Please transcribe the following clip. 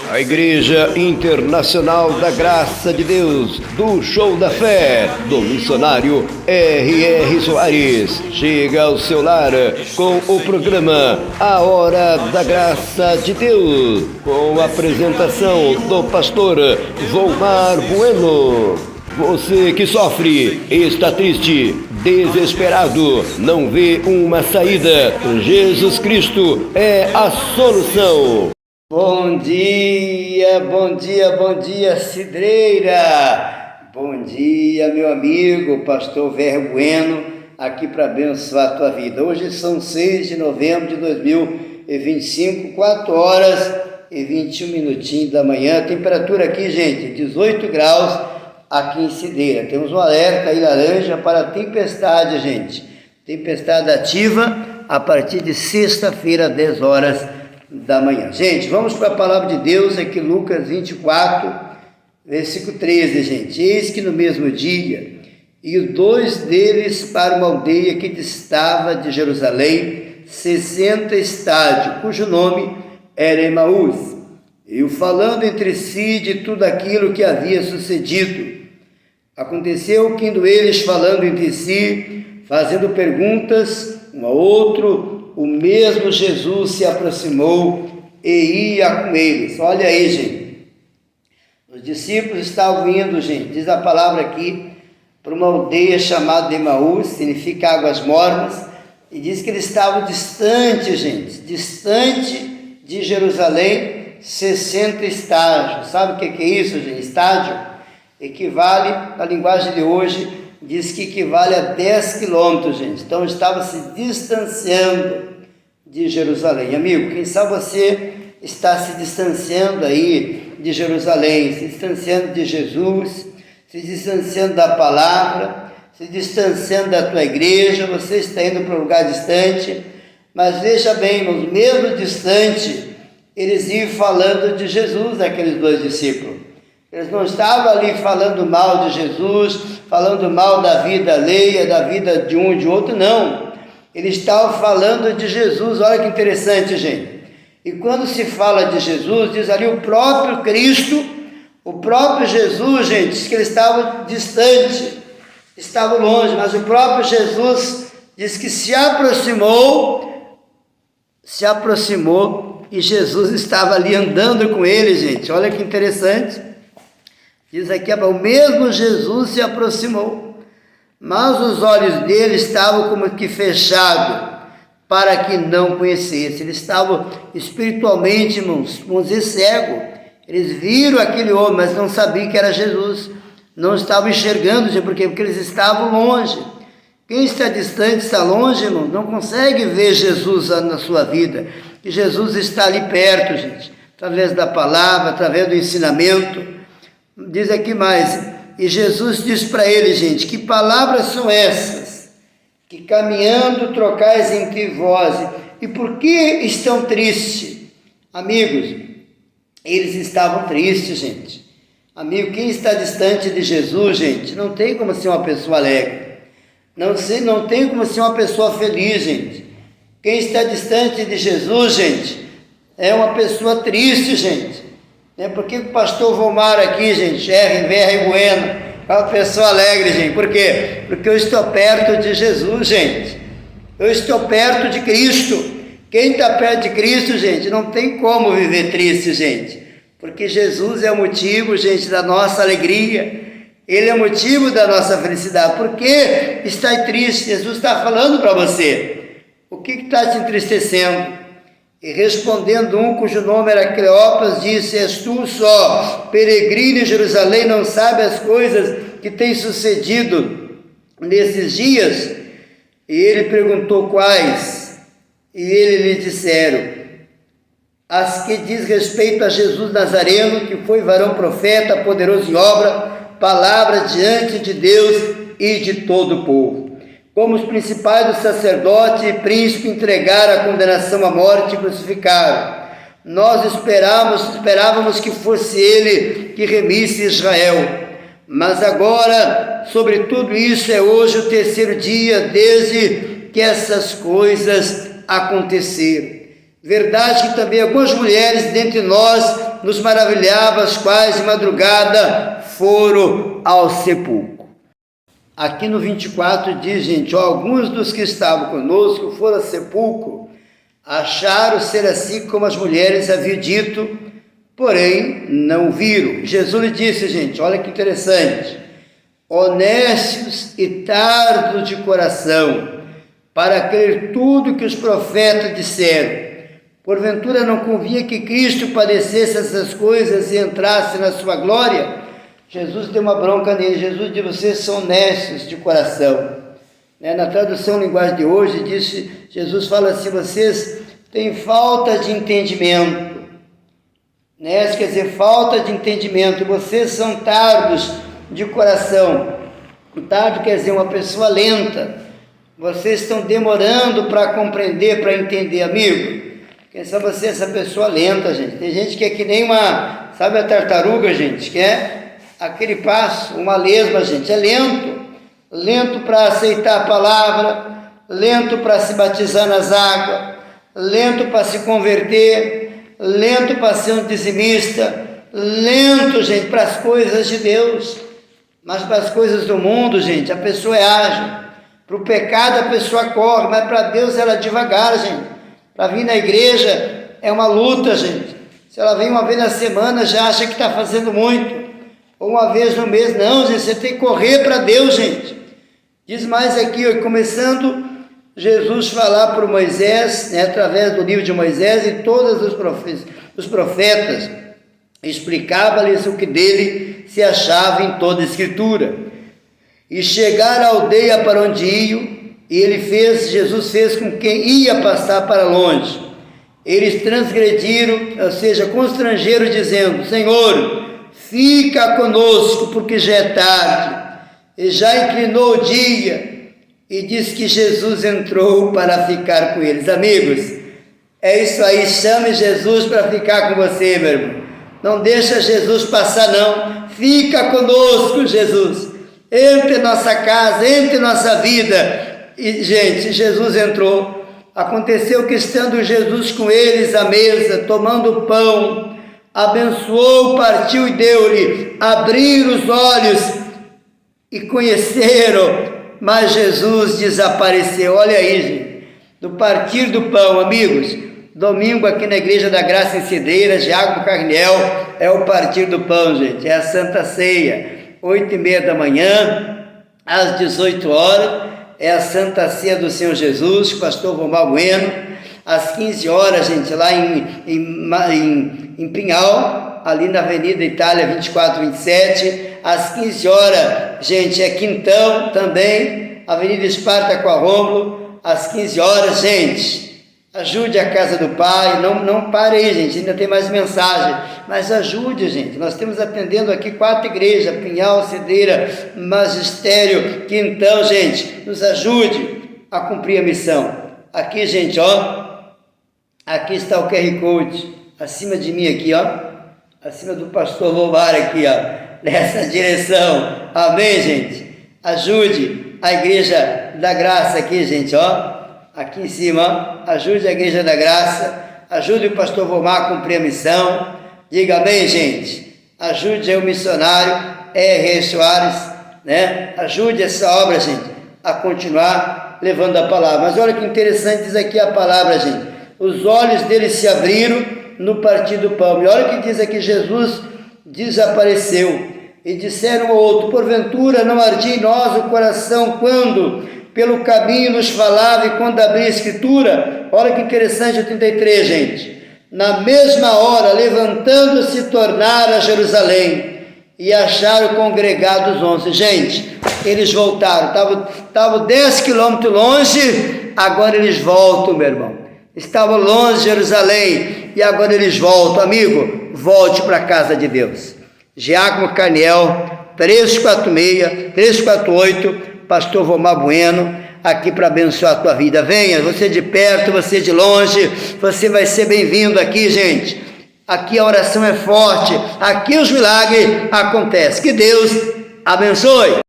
A Igreja Internacional da Graça de Deus, do Show da Fé, do missionário R.R. Soares, chega ao seu lar com o programa A Hora da Graça de Deus, com a apresentação do pastor Volmar Bueno. Você que sofre, está triste, desesperado, não vê uma saída, Jesus Cristo é a solução. Bom dia, bom dia, bom dia, Cidreira. Bom dia, meu amigo, pastor Ver Bueno, aqui para abençoar a tua vida. Hoje são 6 de novembro de 2025, 4 horas e 21 minutinhos da manhã. A temperatura aqui, gente, 18 graus aqui em Cidreira. Temos um alerta aí laranja para tempestade, gente. Tempestade ativa a partir de sexta-feira, 10 horas da manhã. Gente, vamos para a palavra de Deus aqui, Lucas 24, versículo 13, gente. Eis que no mesmo dia, e dois deles para uma aldeia que distava de Jerusalém 60 estádios, cujo nome era Emaús, e falando entre si de tudo aquilo que havia sucedido. Aconteceu que indo eles falando entre si, fazendo perguntas um ao outro, o mesmo Jesus se aproximou e ia com eles. Olha aí, gente. Os discípulos estavam indo, gente, diz a palavra aqui, para uma aldeia chamada Emaús, significa águas mornas, e diz que eles estavam distantes, gente, distante de Jerusalém, 60 estádios. Sabe o que é isso, gente? Estádio equivale, na linguagem de hoje, diz que equivale a 10 quilômetros, gente. Então, estava se distanciando de Jerusalém. Amigo, quem sabe você está se distanciando aí de Jerusalém, se distanciando de Jesus, se distanciando da palavra, se distanciando da tua igreja, você está indo para um lugar distante, mas veja bem, irmãos, mesmo distante, eles iam falando de Jesus, aqueles dois discípulos. Eles não estavam ali falando mal de Jesus, falando mal da vida alheia, da vida de um e de outro, não. Eles estavam falando de Jesus. Olha que interessante, gente. E quando se fala de Jesus, diz ali o próprio Cristo, o próprio Jesus, gente, diz que ele estava distante, estava longe, mas o próprio Jesus diz que se aproximou e Jesus estava ali andando com ele, gente. Olha que interessante. Diz aqui, o mesmo Jesus se aproximou, mas os olhos dele estavam como que fechados, para que não conhecesse. Eles estavam espiritualmente, irmãos, vamos dizer, cegos. Eles viram aquele homem, mas não sabiam que era Jesus. Não estavam enxergando, gente, porque eles estavam longe. Quem está distante, está longe, irmão, não consegue ver Jesus na sua vida. E Jesus está ali perto, gente, através da palavra, através do ensinamento. Diz aqui mais, e Jesus diz para ele, gente, que palavras são essas? Que caminhando trocais entre vós. E por que estão tristes? Amigos, eles estavam tristes, gente. Amigo, quem está distante de Jesus, gente, não tem como ser uma pessoa alegre. Não tem como ser uma pessoa feliz, gente. Quem está distante de Jesus, gente, é uma pessoa triste, gente. Por que o pastor Volmar aqui, gente, R.R. Bueno, é uma pessoa alegre, gente? Por quê? Porque eu estou perto de Jesus, gente. Eu estou perto de Cristo. Quem está perto de Cristo, gente, não tem como viver triste, gente. Porque Jesus é o motivo, gente, da nossa alegria. Ele é o motivo da nossa felicidade. Por que está triste? Jesus está falando para você. O que está te entristecendo? E respondendo um cujo nome era Cleopas, disse, és tu só, peregrino em Jerusalém, não sabe as coisas que têm sucedido nesses dias? E ele perguntou quais? E ele lhe disseram, as que diz respeito a Jesus Nazareno, que foi varão profeta, poderoso em obra, palavra diante de Deus e de todo o povo. Como os principais dos sacerdotes e príncipes entregaram a condenação à morte e crucificaram. Nós esperávamos que fosse ele que remisse Israel. Mas agora, sobre tudo isso, é hoje o terceiro dia desde que essas coisas aconteceram. Verdade que também algumas mulheres dentre nós nos maravilhava, as quais de madrugada foram ao sepulcro. Aqui no 24 diz, gente, alguns dos que estavam conosco foram ao sepulcro, acharam ser assim como as mulheres haviam dito, porém não viram. Jesus lhe disse, gente, olha que interessante, honestos e tardos de coração, para crer tudo que os profetas disseram. Porventura não convinha que Cristo padecesse essas coisas e entrasse na sua glória? Jesus deu uma bronca nele. Jesus disse, vocês são honestos de coração. Na tradução linguagem de hoje, Jesus fala assim, vocês têm falta de entendimento. Isso quer dizer, falta de entendimento. Vocês são tardos de coração. O tardo quer dizer uma pessoa lenta. Vocês estão demorando para compreender, para entender, amigo. Quem sabe você é essa pessoa lenta, gente. Tem gente que é que nem uma, sabe a tartaruga, gente, que é aquele passo, uma lesma, gente, é lento. Lento para aceitar a palavra, lento para se batizar nas águas, lento para se converter, lento para ser um dizimista, lento, gente, para as coisas de Deus. Mas para as coisas do mundo, gente, a pessoa é ágil. Para o pecado a pessoa corre, mas para Deus ela é devagar, gente. Para vir na igreja é uma luta, gente. Se ela vem uma vez na semana, já acha que está fazendo muito. Ou uma vez no mês, não, gente, você tem que correr para Deus, gente. Diz mais aqui, ó, começando Jesus falar para Moisés, através do livro de Moisés e todos os profetas, explicava-lhes o que dele se achava em toda a Escritura. E chegar à aldeia para onde iam, e Jesus fez com quem ia passar para longe. Eles transgrediram, ou seja, constrangeram, dizendo, Senhor, fica conosco, porque já é tarde, e já inclinou o dia, e diz que Jesus entrou para ficar com eles. Amigos, é isso aí, chame Jesus para ficar com você, meu irmão. Não deixa Jesus passar, não. Fica conosco, Jesus. Entre em nossa casa, entre em nossa vida. E, gente, Jesus entrou. Aconteceu que, estando Jesus com eles à mesa, tomando o pão, abençoou, partiu e deu-lhe. Abriram os olhos e conheceram, mas Jesus desapareceu. Olha aí, gente. Do partir do pão, amigos. Domingo aqui na Igreja da Graça em Cidreiras, Giacomo Carniel, é o partir do pão, gente. É a Santa Ceia. 8h30 da manhã, às 18 horas, é a Santa Ceia do Senhor Jesus, com o pastor Vomar Bueno. Às 15 horas, gente, lá em Pinhal, ali na Avenida Itália 2427. Às 15 horas, gente, é Quintão também, Avenida Esparta com a Rômulo. Às 15 horas, gente, ajude a casa do Pai, não pare aí, gente, ainda tem mais mensagem, mas ajude, gente. Nós estamos atendendo aqui 4 igrejas, Pinhal, Cedeira, Magistério, Quintão, gente, nos ajude a cumprir a missão. Aqui, gente, ó, aqui está o QR Code, acima de mim aqui, ó, acima do pastor Lomar aqui, ó, nessa direção, amém, gente? Ajude a Igreja da Graça aqui, gente, ó, aqui em cima, ó. Ajude a Igreja da Graça, ajude o pastor Vomar a cumprir a missão, diga amém, gente, ajude o missionário R.R. Soares, ajude essa obra, gente, a continuar levando a palavra. Mas olha que interessante, diz aqui a palavra, gente, os olhos deles se abriram no partir do pão, e olha o que diz aqui, Jesus desapareceu, e disseram ao outro, porventura não ardia em nós o coração quando pelo caminho nos falava e quando abria a Escritura? Olha que interessante o 33, gente. Na mesma hora, levantando-se, tornaram a Jerusalém e acharam congregados 11. Gente, eles voltaram. Estavam 10 quilômetros longe, agora eles voltam, meu irmão. Estavam longe de Jerusalém e agora eles voltam. Amigo, volte para a casa de Deus. Giacomo Carniel, 348, pastor Vomar Bueno, aqui para abençoar a tua vida. Venha, você de perto, você de longe, você vai ser bem-vindo aqui, gente. Aqui a oração é forte, aqui os milagres acontecem. Que Deus abençoe.